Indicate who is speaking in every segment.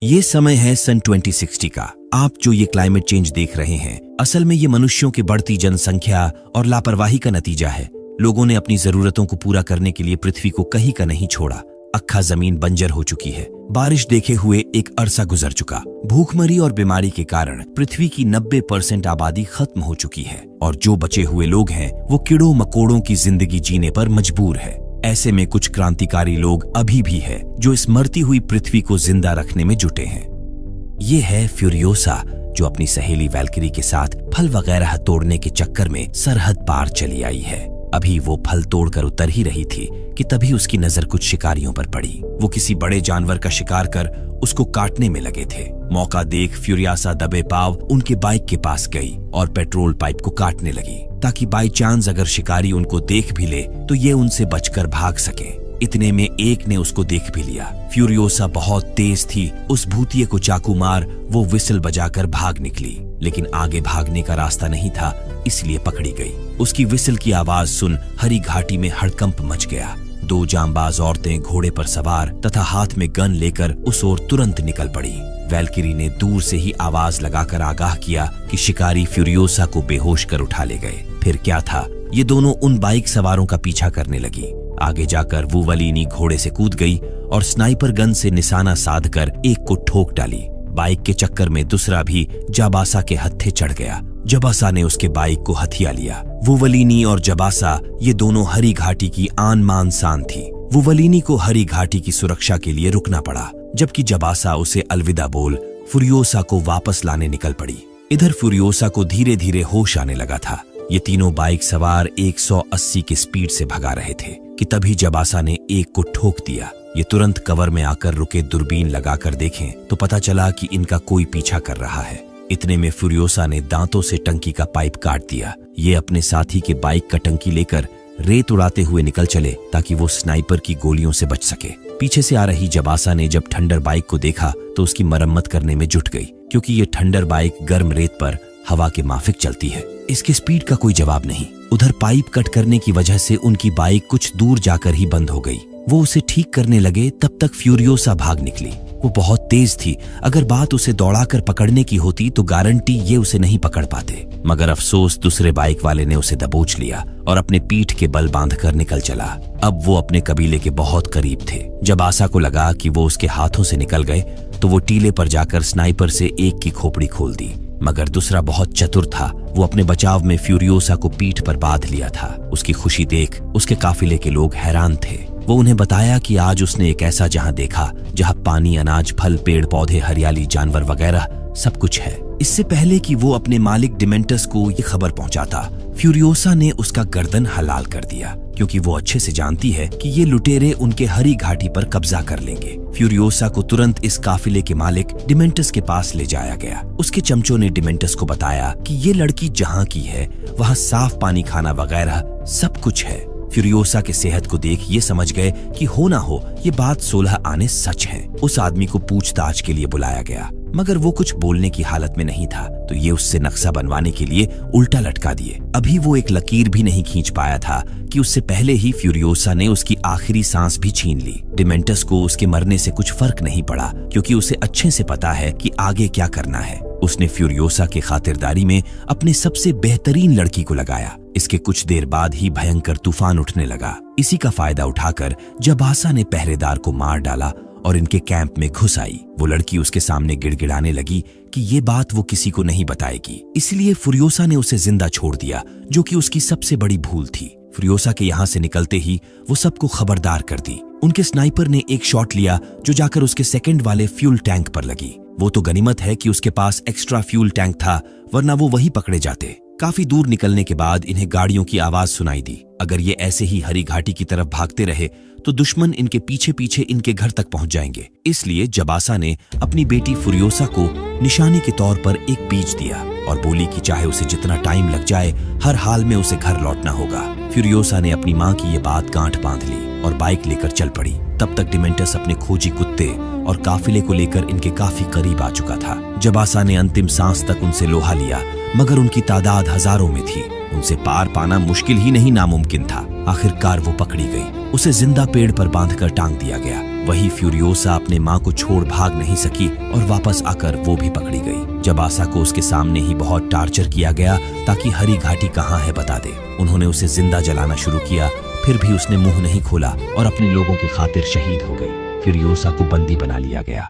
Speaker 1: ये समय है सन 2060 का। आप जो ये क्लाइमेट चेंज देख रहे हैं, असल में ये मनुष्यों की बढ़ती जनसंख्या और लापरवाही का नतीजा है। लोगों ने अपनी जरूरतों को पूरा करने के लिए पृथ्वी को कहीं का नहीं छोड़ा। अक्खा जमीन बंजर हो चुकी है। बारिश देखे हुए एक अरसा गुजर चुका। भूखमरी और बीमारी के कारण पृथ्वी की 90% आबादी खत्म हो चुकी है और जो बचे हुए लोग हैं वो कीड़ों मकोड़ों की जिंदगी जीने पर मजबूर है। ऐसे में कुछ क्रांतिकारी लोग अभी भी है जो इस मरती हुई पृथ्वी को जिंदा रखने में जुटे हैं। ये है फ्यूरियोसा, जो अपनी सहेली वैल्किरी के साथ फल वगैरह तोड़ने के चक्कर में सरहद पार चली आई है। अभी वो फल तोड़कर उतर ही रही थी कि तभी उसकी नजर कुछ शिकारियों पर पड़ी। वो किसी बड़े जानवर का शिकार कर उसको काटने में लगे थे। मौका देख फ्यूरियोसा दबे पाव उनके बाइक के पास गई और पेट्रोल पाइप को काटने लगी ताकि बाई चांस अगर शिकारी उनको देख भी ले तो ये उनसे बचकर भाग सके। इतने में एक ने उसको देख भी लिया। फ्यूरियोसा बहुत तेज थी। उस भूतिये को चाकू मार वो विसल बजाकर भाग निकली, लेकिन आगे भागने का रास्ता नहीं था, इसलिए पकड़ी गई। उसकी विसल की आवाज सुन हरी घाटी में हड़कंप मच गया। 2 जांबाज औरतें घोड़े पर सवार तथा हाथ में गन लेकर उस ओर तुरंत निकल पड़ी। वैल्किरी ने दूर से ही आवाज लगाकर आगाह किया कि शिकारी फ्यूरियोसा को बेहोश कर उठा ले गए। फिर क्या था, ये दोनों उन बाइक सवारों का पीछा करने लगी। आगे जाकर वुवलीनी घोड़े से कूद गई और स्नाइपर गन से निशाना साधकर एक को ठोक डाली। बाइक के चक्कर में दूसरा भी जाबासा के हत्थे चढ़ गया। जाबासा ने उसके बाइक को हथिया लिया। वुवलीनी और जाबासा ये दोनों हरी घाटी की आन मान शान थी। वुवलीनी को हरी घाटी की सुरक्षा के लिए रुकना पड़ा, जबकि जाबासा उसे अलविदा बोल फ्यूरियोसा को वापस लाने निकल पड़ी। इधर फ्यूरियोसा को धीरे धीरे होश आने लगा था। ये तीनों बाइक सवार 180 की स्पीड से भगा रहे थे कि तभी जाबासा ने एक को ठोक दिया। ये तुरंत कवर में आकर रुके। दूरबीन लगाकर देखें तो पता चला कि इनका कोई पीछा कर रहा है। इतने में फ्यूरियोसा ने दांतों से टंकी का पाइप काट दिया। ये अपने साथी के बाइक का टंकी लेकर रेत उड़ाते हुए निकल चले ताकि वो स्नाइपर की गोलियों से बच सके। पीछे से आ रही जाबासा ने जब ठंडर बाइक को देखा तो उसकी मरम्मत करने में जुट गई, क्योंकि ये ठंडर बाइक गर्म रेत पर हवा के माफिक चलती है। इसके स्पीड का कोई जवाब नहीं। उधर पाइप कट करने की वजह से उनकी बाइक कुछ दूर जाकर ही बंद हो गई। वो उसे ठीक करने लगे तब तक फ्यूरियोसा भाग निकली। वो बहुत तेज थी। अगर बात उसे दौड़ाकर पकड़ने की होती तो गारंटी ये उसे नहीं पकड़ पाते, मगर अफसोस दूसरे बाइक वाले ने उसे दबोच लिया और अपने पीठ के बल बांधकर निकल चला। अब वो अपने कबीले के बहुत करीब थे। जब आशा को लगा कि वो उसके हाथों से निकल गए तो वो टीले पर जाकर स्नाइपर से एक की खोपड़ी खोल दी, मगर दूसरा बहुत चतुर था। वो अपने बचाव में फ्यूरियोसा को पीठ पर बांध लिया था। उसकी खुशी देख उसके काफिले के लोग हैरान थे। वो उन्हें बताया कि आज उसने एक ऐसा जहां देखा जहां पानी, अनाज, फल, पेड़ पौधे, हरियाली, जानवर वगैरह सब कुछ है। इससे पहले कि वो अपने मालिक डिमेंटस को ये खबर पहुंचाता, फ्यूरियोसा ने उसका गर्दन हलाल कर दिया, क्योंकि वो अच्छे से जानती है कि ये लुटेरे उनके हरी घाटी पर कब्जा कर लेंगे। फ्यूरियोसा को तुरंत इस काफिले के मालिक डिमेंटस के पास ले जाया गया। उसके चमचों ने डिमेंटस को बताया कि ये लड़की जहां की है वहां साफ पानी, खाना वगैरह सब कुछ है। फ्यूरियोसा के सेहत को देख ये समझ गए कि हो ना हो ये बात 16 आने सच है। उस आदमी को पूछताछ के लिए बुलाया गया, मगर वो कुछ बोलने की हालत में नहीं था, तो ये उससे नक्शा बनवाने के लिए उल्टा लटका दिए। अभी वो एक लकीर भी नहीं खींच पाया था कि उससे पहले ही फ्यूरियोसा ने उसकी आखिरी सांस भी छीन ली। डिमेंटस को उसके मरने से कुछ फर्क नहीं पड़ा, क्योंकि उसे अच्छे से पता है कि आगे क्या करना है। उसने फ्यूरियोसा की खातिरदारी में अपने सबसे बेहतरीन लड़की को लगाया। इसके कुछ देर बाद ही भयंकर तूफान उठने लगा। इसी का फायदा उठाकर जाबासा ने पहरेदार को मार डाला और इनके कैंप में घुस आई। वो लड़की उसके सामने गिड़गिड़ाने लगी कि ये बात वो किसी को नहीं बताएगी, इसलिए फ्यूरियोसा ने उसे जिंदा छोड़ दिया, जो कि उसकी सबसे बड़ी भूल थी। फ्यूरियोसा के यहाँ से निकलते ही वो सबको खबरदार कर दी। उनके स्नाइपर ने एक शॉट लिया जो जाकर उसके सेकंड वाले फ्यूल टैंक पर लगी। वो तो गनीमत है कि उसके पास एक्स्ट्रा फ्यूल टैंक था, वरना वो वहीं पकड़े जाते। काफी दूर निकलने के बाद इन्हें गाड़ियों की आवाज सुनाई दी। अगर ये ऐसे ही हरी घाटी की तरफ भागते रहे तो दुश्मन इनके पीछे पीछे इनके घर तक पहुंच जाएंगे। इसलिए जाबासा ने अपनी बेटी फ्यूरियोसा को निशानी के तौर पर एक बीज दिया और बोली कि चाहे उसे जितना टाइम लग जाए, हर हाल में उसे घर लौटना होगा। फ्यूरियोसा ने अपनी माँ की ये बात गांठ बांध ली और बाइक लेकर चल पड़ी। तब तक डिमेंटस अपने खोजी कुत्ते और काफिले को लेकर इनके काफी करीब आ चुका था। जाबासा ने अंतिम सांस तक उनसे लोहा लिया, मगर उनकी तादाद हजारों में थी। उनसे पार पाना मुश्किल ही नहीं नामुमकिन था। आखिरकार वो पकड़ी गई। उसे जिंदा पेड़ पर बांधकर टांग दिया गया। वही फ्यूरियोसा अपने माँ को छोड़ भाग नहीं सकी और वापस आकर वो भी पकड़ी गई। जब आशा को उसके सामने ही बहुत टार्चर किया गया ताकि हरी घाटी कहाँ है बता दे। उन्होंने उसे जिंदा जलाना शुरू किया, फिर भी उसने मुंह नहीं खोला और अपने लोगों की खातिर शहीद हो गई। फ्यूरियोसा को बंदी बना लिया गया।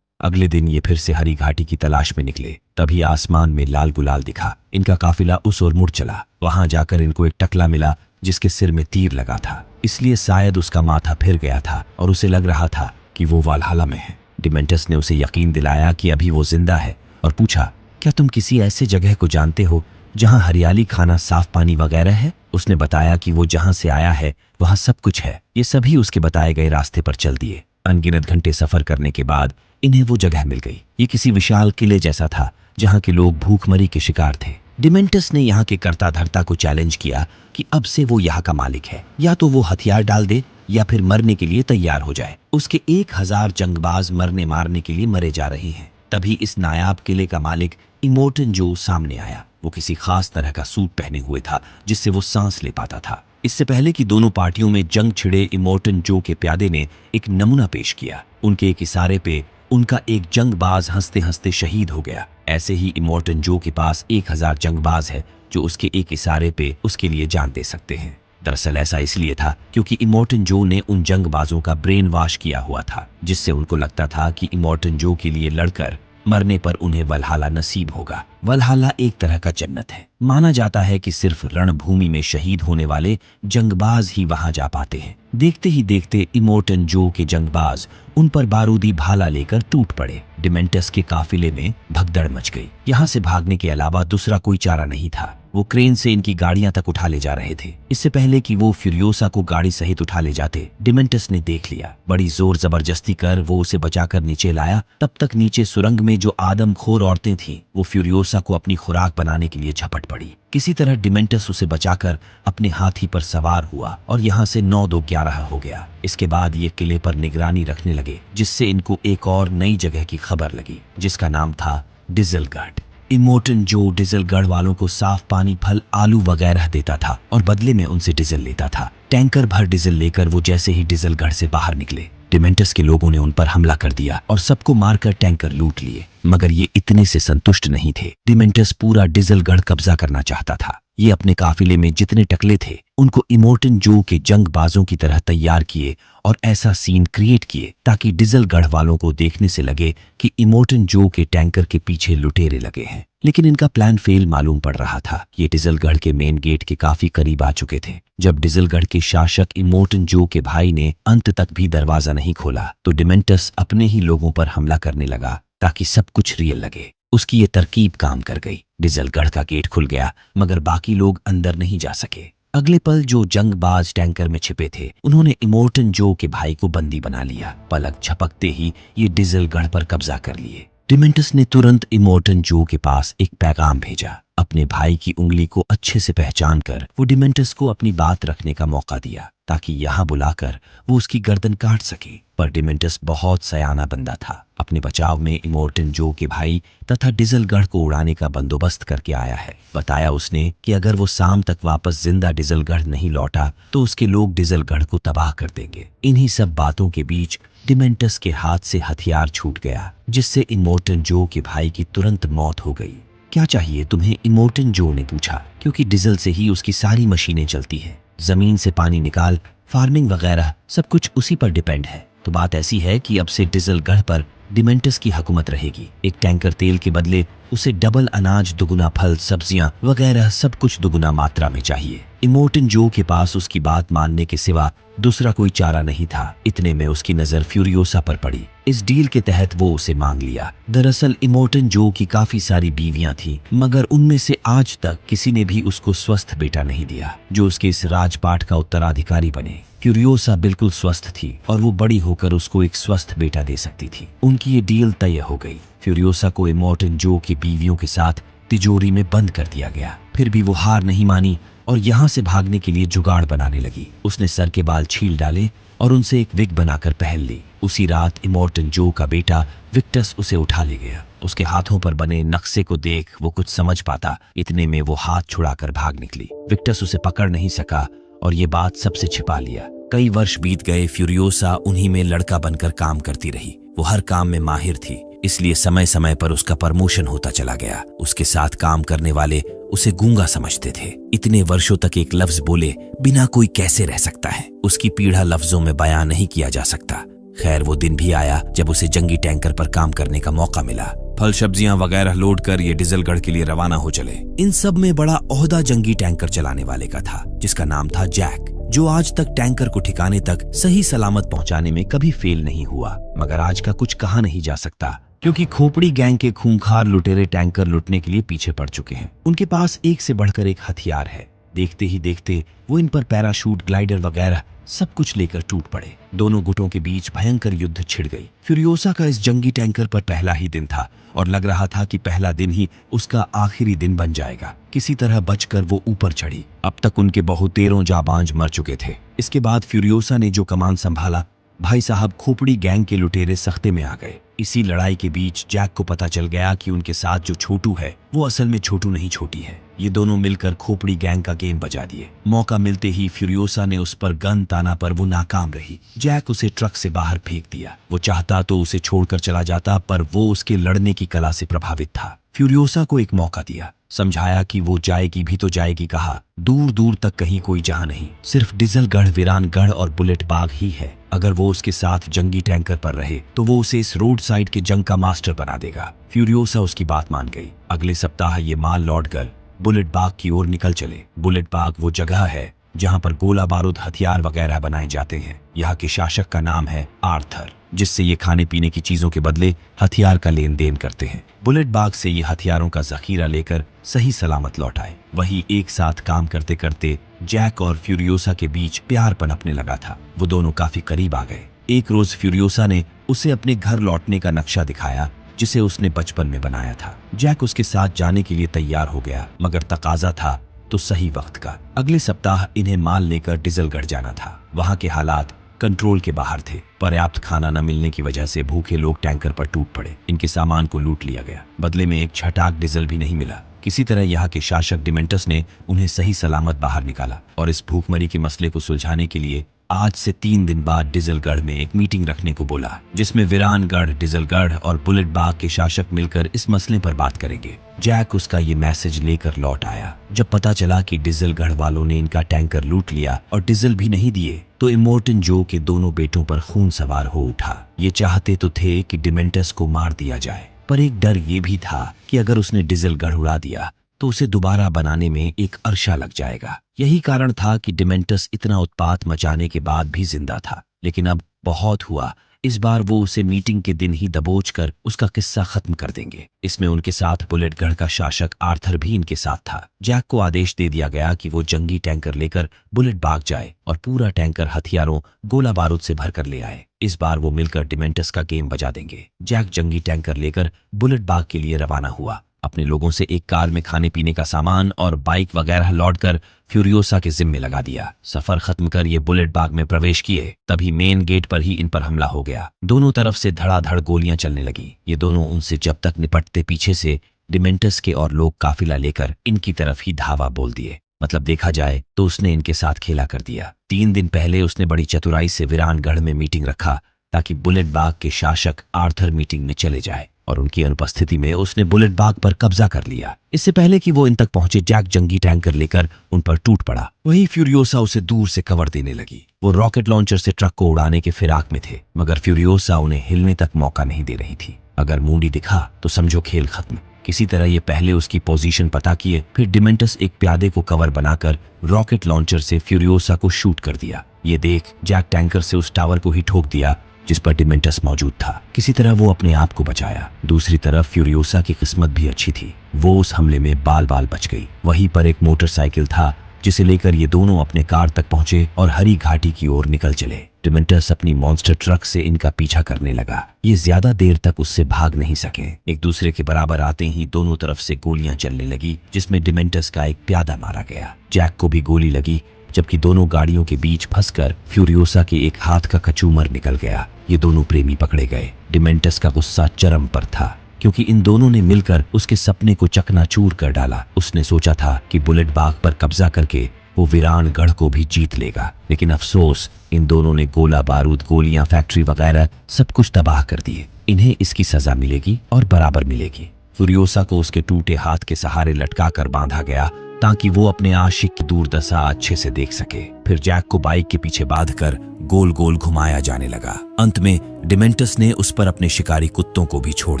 Speaker 1: अगले दिन ये फिर से हरी घाटी की तलाश में निकले। तभी आसमान में लाल गुलाल दिखा। इनका काफिला उस ओर मुड़ चला। वहां जाकर इनको एक टकला मिला जिसके सिर में तीर लगा था, इसलिए शायद उसका माथा फिर गया था और उसे लग रहा था कि वो वालहला में है। डिमेंटस ने उसे यकीन दिलाया कि अभी वो जिंदा है और पूछा, क्या तुम किसी ऐसे जगह को जानते हो जहां हरियाली, खाना, साफ पानी वगैरह है? उसने बताया कि वो जहां से आया है वहां सब कुछ है। ये सभी उसके बताए गए रास्ते पर चल दिए। अनगिनत घंटे सफर करने के बाद इन्हें वो जगह मिल गई। ये किसी विशाल किले जैसा था जहां के लोग भूखमरी के शिकार थे। डिमेंटस ने यहाँ के कर्ता धर्ता को चैलेंज किया कि अब से वो यहाँ का मालिक है, या तो वो हथियार डाल दे या फिर मरने के लिए तैयार हो जाए। उसके 1000 जंगबाज मरने मारने के लिए मरे जा रहे हैं। तभी इस नायाब किले का मालिक इमोर्टन जो सामने आया। वो किसी खास तरह का सूट पहने हुए था जिससे वो सांस ले पाता था। इससे पहले कि दोनों पार्टियों में जंग छिड़े, इमोर्टन जो के प्यादे ने एक नमूना पेश किया। उनके एक इशारे पे उनका एक जंगबाज हंसते हंसते शहीद हो गया। ऐसे ही इमोर्टन जो के पास 1000 जंगबाज है जो उसके एक इशारे पे उसके लिए जान दे सकते हैं। दरअसल ऐसा इसलिए था क्योंकि इमोर्टन जो ने उन जंगबाजों का ब्रेन वॉश किया हुआ था, जिससे उनको लगता था कि इमोर्टन जो के लिए लड़कर मरने पर उन्हें वलहला नसीब होगा। वलहला एक तरह का जन्नत है। माना जाता है कि सिर्फ रणभूमि में शहीद होने वाले जंगबाज ही वहां जा पाते हैं। देखते ही देखते इमोर्टन जो के जंगबाज उन पर बारूदी भाला लेकर टूट पड़े। डिमेंटस के काफिले में भगदड़ मच गई। यहाँ से भागने के अलावा दूसरा कोई चारा नहीं था। वो क्रेन से इनकी गाड़ियां तक उठा ले जा रहे थे। इससे पहले कि वो फ्यूरियोसा को गाड़ी सहित उठा ले जाते, डिमेंटस ने देख लिया। बड़ी जोर जबरदस्ती कर वो उसे बचाकर नीचे लाया। तब तक नीचे सुरंग में जो आदमखोर औरतें थीं, वो फ्यूरियोसा को अपनी खुराक बनाने के लिए झपट पड़ी। किसी तरह डिमेंटस उसे बचाकर अपने हाथी पर सवार हुआ और यहाँ से 9-2-11 हो गया। इसके बाद ये किले पर निगरानी रखने लगे, जिससे इनको एक और नई जगह की खबर लगी जिसका नाम था डिजलगढ़। इमोर्टन जो डिजलगढ़ वालों को साफ पानी, फल, आलू वगैरह देता था और बदले में उनसे डीजल लेता था। टैंकर भर डीजल लेकर वो जैसे ही डिजलगढ़ से बाहर निकले, डिमेंटस के लोगों ने उन पर हमला कर दिया और सबको मारकर टैंकर लूट लिए। मगर ये इतने से संतुष्ट नहीं थे। डिमेंटस पूरा डिजलगढ़ कब्जा करना चाहता था। ये अपने काफिले में जितने टकले थे उनको इमोर्टन जो के जंगबाजों की तरह तैयार किए और ऐसा सीन क्रिएट किए ताकि डिजलगढ़ वालों को देखने से लगे कि इमोर्टन जो के टैंकर के पीछे लुटेरे लगे हैं। लेकिन इनका प्लान फेल मालूम पड़ रहा था। ये डिजलगढ़ के मेन गेट के काफी करीब आ चुके थे। जब डिजलगढ़ के शासक इमोर्टन जो के भाई ने अंत तक भी दरवाजा नहीं खोला तो डिमेंटस अपने ही लोगों पर हमला करने लगा ताकि सब कुछ रियल लगे। उसकी ये तरकीब काम कर गई। डिजलगढ़ का गेट खुल गया मगर बाकी लोग अंदर नहीं जा सके। अगले पल जो जंगबाज टैंकर में छिपे थे उन्होंने इमोर्टन जो के भाई को बंदी बना लिया। पलक झपकते ही ये डिजलगढ़ पर कब्जा कर लिए। डिमेंटस ने तुरंत इमोर्टन जो के पास एक पैगाम भेजा। अपने भाई की उंगली को अच्छे से पहचान कर वो डिमेंटस को अपनी बात रखने का मौका दिया ताकि यहाँ बुलाकर वो उसकी गर्दन काट सके। पर डिमेंटस बहुत सयाना बंदा था। अपने बचाव में इमोर्टन जो के भाई तथा डिजलगढ़ को उड़ाने का बंदोबस्त करके आया है। बताया उसने कि अगर वो शाम तक वापस जिंदा डिजलगढ़ नहीं लौटा तो उसके लोग डिजलगढ़ को तबाह कर देंगे। इन्हीं सब बातों के बीच डिमेंटस के हाथ से हथियार छूट गया, जिससे इमोर्टन जो के भाई की तुरंत मौत हो गई। क्या चाहिए तुम्हें? इमोर्टन जो ने पूछा, क्योंकि डीजल से ही उसकी सारी मशीनें चलती हैं। जमीन से पानी निकाल, फार्मिंग वगैरह सब कुछ उसी पर डिपेंड है। तो बात ऐसी है कि अब से डिजलगढ़ पर डिमेंटस की हुकूमत रहेगी। एक टैंकर तेल के बदले उसे डबल अनाज, दुगुना फल, सब्जियां वगैरह सब कुछ दुगुना मात्रा में चाहिए। इमोर्टन जो के पास उसकी बात मानने के सिवा दूसरा कोई चारा नहीं था। इतने में उसकी नजर फ्यूरियोसा पर पड़ी। इस डील के तहत वो उसे मांग लिया। दरअसल इमोर्टन जो की काफी सारी बीवियां थी, मगर उनमें से आज तक किसी ने भी उसको स्वस्थ बेटा नहीं दिया जो उसके इस राजपाट का उत्तराधिकारी बने। फ्यूरियोसा बिल्कुल स्वस्थ थी और वो बड़ी होकर उसको एक स्वस्थ बेटा दे सकती थी। उनकी ये डील तय हो गई। फ्यूरियोसा को इमोर्टन जो की बीवियों के साथ तिजोरी में बंद कर दिया गया। फिर भी वो हार नहीं मानी और यहाँ से भागने के लिए जुगाड़ बनाने लगी। उसने सर के बाल छील डाले और उनसे एक विग बनाकर पहन ली। उसी रात इमोर्टन जो का बेटा विक्टस उसे उठा ले गया। उसके हाथों पर बने नक्शे को देख वो कुछ समझ पाता। इतने में वो हाथ छुड़ाकर भाग निकली। विक्टस उसे पकड़ नहीं सका और ये बात सबसे छिपा लिया। कई वर्ष बीत गए। फ्यूरियोसा उन्हीं में लड़का बनकर काम करती रही। वो हर काम में माहिर थी, इसलिए समय समय पर उसका प्रमोशन होता चला गया। उसके साथ काम करने वाले उसे गूंगा समझते थे। इतने वर्षों तक एक लफ्ज बोले बिना कोई कैसे रह सकता है, उसकी पीड़ा लफ्जों में बयां नहीं किया जा सकता। खैर, वो दिन भी आया जब उसे जंगी टैंकर पर काम करने का मौका मिला। फल सब्जियां वगैरह लोड कर ये डीजलगढ़ के लिए रवाना हो चले। इन सब में बड़ा ओहदा जंगी टैंकर चलाने वाले का था, जिसका नाम था जैक, जो आज तक टैंकर को ठिकाने तक सही सलामत पहुंचाने में कभी फेल नहीं हुआ। मगर आज का कुछ कहा नहीं जा सकता, क्योंकि खोपड़ी गैंग के खूंखार लुटेरे टैंकर लुटने के लिए पीछे पड़ चुके हैं। उनके पास एक से बढ़कर एक हथियार है। देखते ही देखते वो इन पर पैराशूट, ग्लाइडर वगैरह सब कुछ लेकर टूट पड़े। दोनों गुटों के बीच भयंकर युद्ध छिड़ गई। फ्यूरियोसा का इस जंगी टैंकर पर पहला ही दिन था और लग रहा था कि पहला दिन ही उसका आखिरी दिन बन जाएगा। किसी तरह बचकर वो ऊपर चढ़ी। अब तक उनके बहुतेरों जाबांज मर चुके थे। इसके बाद फ्यूरियोसा ने जो कमान संभाला, भाई साहब खोपड़ी गैंग के लुटेरे सख्ते में आ गए। इसी लड़ाई के बीच जैक को पता चल गया कि उनके साथ जो छोटू है वो असल में छोटू नहीं, छोटी है। ये दोनों मिलकर खोपड़ी गैंग का गेम बजा दिए। मौका मिलते ही फ्यूरियोसा ने उस पर गन ताना, पर वो नाकाम रही। जैक उसे ट्रक से बाहर फेंक दिया। वो चाहता तो उसे छोड़कर चला जाता, पर वो उसके लड़ने की कला से प्रभावित था। फ्यूरियोसा को एक मौका दिया, समझाया कि वो जाएगी भी तो जाएगी कहाँ, दूर दूर तक कहीं कोई जहां नहीं, सिर्फ डीजलगढ़, वीरानगढ़ और बुलेट बाग ही है। अगर वो उसके साथ जंगी टैंकर पर रहे तो वो उसे इस रोड साइड के जंग का मास्टर बना देगा। फ्यूरियोसा उसकी बात मान गई। अगले सप्ताह ये माल लौट कर बुलेट बाग की ओर निकल चले। बुलेट बाग वो जगह है जहां पर गोला बारूद, हथियार वगैरह बनाए जाते हैं। यहाँ के शासक का नाम है आर्थर, जिससे ये खाने पीने की चीजों के बदले हथियार का लेन देन करते हैं। बुलेट बाग से ये हथियारों का जखीरा लेकर सही सलामत लौट आए। वहीं एक साथ काम करते करते जैक और फ्यूरियोसा के बीच प्यार पनपने लगा था। वो दोनों काफी करीब आ गए। एक रोज फ्यूरियोसा ने उसे अपने घर लौटने का नक्शा दिखाया, जिसे उसने बचपन में बनाया था। जैक उसके साथ जाने के लिए तैयार हो गया, मगर तकाजा था तो सही वक्त का। अगले सप्ताह इन्हें माल लेकर डीजलगढ़ जाना था। वहां के हालात कंट्रोल के बाहर थे। पर्याप्त खाना न मिलने की वजह से भूखे लोग टैंकर पर टूट पड़े। इनके सामान को लूट लिया गया। बदले में एक छटाक डीजल भी नहीं मिला। किसी तरह यहाँ के शासक डिमेंटस ने उन्हें सही सलामत बाहर निकाला और इस भूखमरी के मसले को सुलझाने के लिए आज से 3 दिन बाद डीजलगढ़ में एक मीटिंग रखने को बोला, जिसमें वीरानगढ़, डीजलगढ़ और बुलेट बाग के शासक मिलकर इस मसले पर बात करेंगे। जैक उसका ये मैसेज लेकर लौट आया। जब पता चला कि डीजलगढ़ वालों ने इनका टैंकर लूट लिया और डीजल भी नहीं दिए, तो इमोर्टन जो के दोनों बेटों पर खून सवार हो उठा। ये चाहते तो थे कि डिमेंटस को मार दिया जाए, पर एक डर ये भी था कि अगर उसने डीजलगढ़ उड़ा दिया तो उसे दोबारा बनाने में एक अरसा लग जाएगा। यही कारण था कि डिमेंटस इतना उत्पात मचाने के बाद भी जिंदा था। लेकिन अब बहुत हुआ। इस बार वो उसे मीटिंग के दिन ही दबोच कर उसका किस्सा खत्म कर देंगे। इसमें उनके साथ बुलेटगढ़ का शासक आर्थर भी इनके साथ था। जैक को आदेश दे दिया गया कि वो जंगी टैंकर लेकर बुलेट बाग जाए और पूरा टैंकर हथियारों, गोला बारूद से भरकर ले आए। इस बार वो मिलकर डिमेंटस का गेम बजा देंगे। जैक जंगी टैंकर लेकर बुलेट बाग के लिए रवाना हुआ। अपने लोगों से एक कार में खाने पीने का सामान और बाइक वगैरह लौट कर फ्यूरियोसा के जिम्मे लगा दिया। सफर खत्म कर ये बुलेट बाग में प्रवेश किए, तभी मेन गेट पर ही इन पर हमला हो गया। दोनों तरफ से धड़ाधड़ गोलियां चलने लगी। ये दोनों उनसे जब तक निपटते, पीछे से डिमेंटस के और लोग काफिला लेकर इनकी तरफ ही धावा बोल दिए। मतलब देखा जाए तो उसने इनके साथ खेला कर दिया। 3 दिन पहले उसने बड़ी चतुराई से वीरानगढ़ में मीटिंग रखा ताकि बुलेट बाग के शासक आर्थर मीटिंग में चले जाए, और उनकी अनुपस्थिति में उसने बुलेट बाग पर कब्जा कर लिया। इससे पहले कि वो इन तक पहुंचे, जैक जंगी टैंकर लेकर उन पर टूट पड़ा। वहीं फ्यूरियोसा उसे दूर से कवर देने लगी। वो रॉकेट लॉन्चर से ट्रक को उड़ाने के फिराक में थे, मगर फ्यूरियोसा उन्हें हिलने तक मौका नहीं दे रही थी। अगर मुंडी दिखा तो समझो खेल खत्म। किसी तरह ये पहले उसकी पोजीशन पता किए, फिर डिमेंटस एक प्यादे को कवर बनाकर रॉकेट लॉन्चर से फ्यूरियोसा को शूट कर दिया। ये देख जैक टैंकर से उस टावर को ही ठोक दिया जिस पर डिमेंटस मौजूद था। किसी तरह वो अपने आप को बचाया। दूसरी तरफ फ्यूरियोसा की किस्मत भी अच्छी थी। वो उस हमले में बाल बाल बच गई। वहीं पर एक मोटरसाइकिल था जिसे लेकर ये दोनों अपने कार तक पहुंचे और हरी घाटी की ओर निकल चले। डिमेंटस अपनी मॉन्स्टर ट्रक से इनका पीछा करने लगा। ये ज्यादा देर तक उससे भाग नहीं सके। एक दूसरे के बराबर आते ही दोनों तरफ से गोलियां चलने लगी, जिसमें डिमेंटस का एक प्यादा मारा गया। जैक को भी गोली लगी, जबकि दोनों गाड़ियों के बीच फंसकर फ्यूरियोसा के एक हाथ का कचूमर निकल गया। ये दोनों प्रेमी पकड़े गए। डिमेंटस का गुस्सा चरम पर था। क्योंकि इन दोनों ने मिलकर उसके सपने को चकनाचूर कर डाला। उसने सोचा था कि बुलेट बाग पर कब्जा करके वो वीरान गढ़ को भी जीत लेगा, लेकिन अफसोस इन दोनों ने गोला बारूद, गोलियां, फैक्ट्री वगैरह सब कुछ तबाह कर दिए। इन्हें इसकी सजा मिलेगी और बराबर मिलेगी। फ्यूरियोसा को उसके टूटे हाथ के सहारे लटका कर बांधा गया ताकि वो अपने आशिक की दुर्दशा अच्छे से देख सके। फिर जैक को बाइक के पीछे बांधकर गोल गोल घुमाया जाने लगा। अंत में डिमेंटस ने उस पर अपने शिकारी कुत्तों को भी छोड़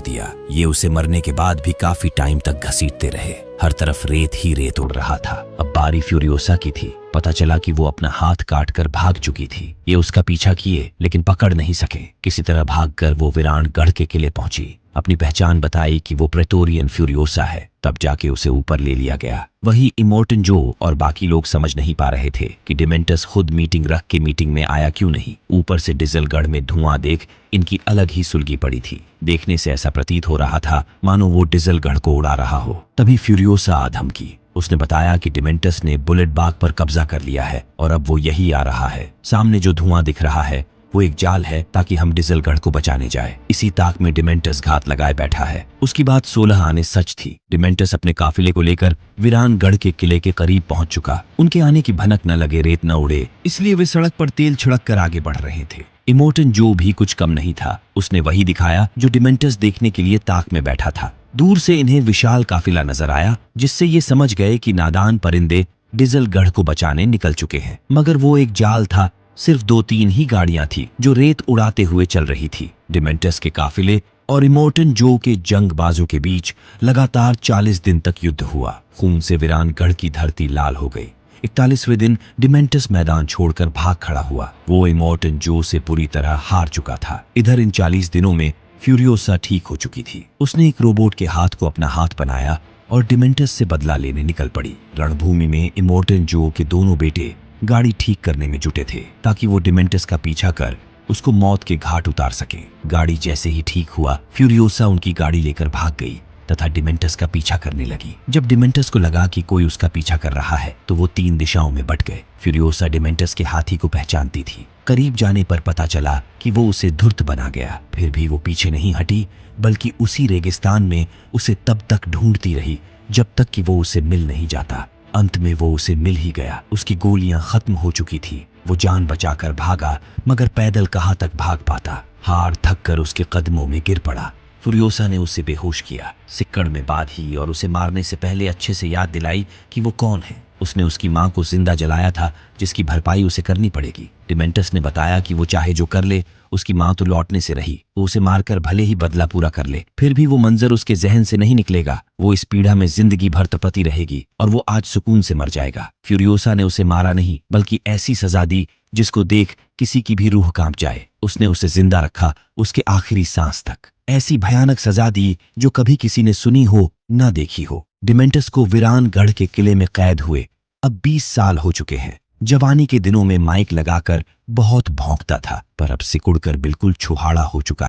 Speaker 1: दिया। ये उसे मरने के बाद भी काफी टाइम तक घसीटते रहे। हर तरफ रेत ही रेत उड़ रहा था। अब बारी फ्यूरियोसा की थी। पता चला कि वो अपना हाथ काटकर भाग चुकी थी। ये उसका पीछा किए लेकिन पकड़ नहीं सके। किसी तरह भागकर वो वीरान गढ़ के किले पहुंची। अपनी पहचान बताई कि वो प्रेटोरियन फ्यूरियोसा है। तब जाके उसे ऊपर ले लिया गया। वही इमोर्टन जो और बाकी लोग समझ नहीं पा रहे थे कि डिमेंटस खुद मीटिंग रख के मीटिंग में आया क्यों नहीं। ऊपर से डिजलगढ़ में धुआं देख इनकी अलग ही सुलगी पड़ी थी। देखने से ऐसा प्रतीत हो रहा था मानो वो डिजलगढ़ को उड़ा रहा हो। तभी फ्यूरियोसा आ धमकी। उसने बताया कि डिमेंटस ने बुलेट बाग पर कब्जा कर लिया है और अब वो यही आ रहा है। सामने जो धुआं दिख रहा है वो एक जाल है ताकि हम डिजलगढ़ को बचाने जाए। इसी ताक में डिमेंटस घात लगाए बैठा है। उसकी बात 16 आने सच थी। डिमेंटस अपने काफिले को लेकर वीरानगढ़ के किले के करीब पहुंच चुका। उनके आने की भनक न लगे, रेत न उड़े, इसलिए वे सड़क पर तेल छिड़क कर आगे बढ़ रहे थे। इमोर्टन जो भी कुछ कम नहीं था। उसने वही दिखाया जो डिमेंटस देखने के लिए ताक में बैठा था। दूर से इन्हें विशाल काफिला नजर आया, जिससे ये समझ गए कि नादान परिंदे डिजलगढ़ को बचाने निकल चुके हैं। मगर वो एक जाल था। सिर्फ 2-3 ही गाड़ियां थी जो रेत उड़ाते हुए चल रही थी। डिमेंटस के काफिले और इमोर्टन जो के जंगबाजों के बीच लगातार 40 दिन तक युद्ध हुआ। खून से वीरानगढ़ की धरती लाल हो गई। 41वें दिन डिमेंटस मैदान छोड़कर भाग खड़ा हुआ। वो इमोर्टन जो से पूरी तरह हार चुका था। इधर इन 40 दिनों में फ्यूरियोसा ठीक हो चुकी थी। उसने एक रोबोट के हाथ को अपना हाथ बनाया और डिमेंटस से बदला लेने निकल पड़ी। रणभूमि में इमोर्टन जो के दोनों बेटे गाड़ी ठीक करने में जुटे थे ताकि वो डिमेंटस का पीछा कर उसको मौत के घाट उतार सके। गाड़ी जैसे ही ठीक हुआ, फ्यूरियोसा उनकी गाड़ी लेकर भाग गई तथा डिमेंटस का पीछा करने लगी। जब डिमेंटस को लगा कि कोई उसका पीछा कर रहा है तो वो 3 दिशाओं में बट गए। फ्यूरियोसा डिमेंटस के हाथी को पहचानती थी। करीब जाने पर पता चला कि वो उसे धूर्त बना गया। फिर भी वो पीछे नहीं हटी, बल्कि उसी रेगिस्तान में उसे तब तक ढूंढती रही जब तक कि वो उसे मिल नहीं जाता। अंत में वो उसे मिल ही गया। उसकी गोलियां खत्म हो चुकी थी। वो जान बचाकर भागा, मगर पैदल कहाँ तक भाग पाता। हार थक कर उसके कदमों में गिर पड़ा। फ्यूरियोसा ने उसे बेहोश किया, सिक्कड़ में बांधी और उसे मारने से पहले अच्छे से याद दिलाई कि वो कौन है। उसने उसकी मां को जिंदा जलाया था, जिसकी भरपाई उसे करनी पड़ेगी। डिमेंटस ने बताया कि वो चाहे जो कर ले, उसकी मां तो लौटने से रही। वो उसे मारकर भले ही बदला पूरा कर ले, फिर भी वो मंजर उसके जहन से नहीं निकलेगा। वो इस पीड़ा में जिंदगी भर तपती रहेगी और वो आज सुकून से मर जाएगा। फ्यूरियोसा ने उसे मारा नहीं, बल्कि ऐसी सजा दी जिसको देख किसी की भी रूह कांप जाए। उसने उसे जिंदा रखा उसके आखिरी सांस तक। ऐसी भयानक सजा दी जो कभी किसी ने सुनी हो न देखी हो। डिमेंटस को वीरानगढ़ के किले में कैद हुए अब 20 साल हो चुके हैं। जवानी के दिनों में माइक लगाकर बहुत भौंकता था, पर अब सिकुड़कर बिल्कुल छुहाड़ा हो चुका।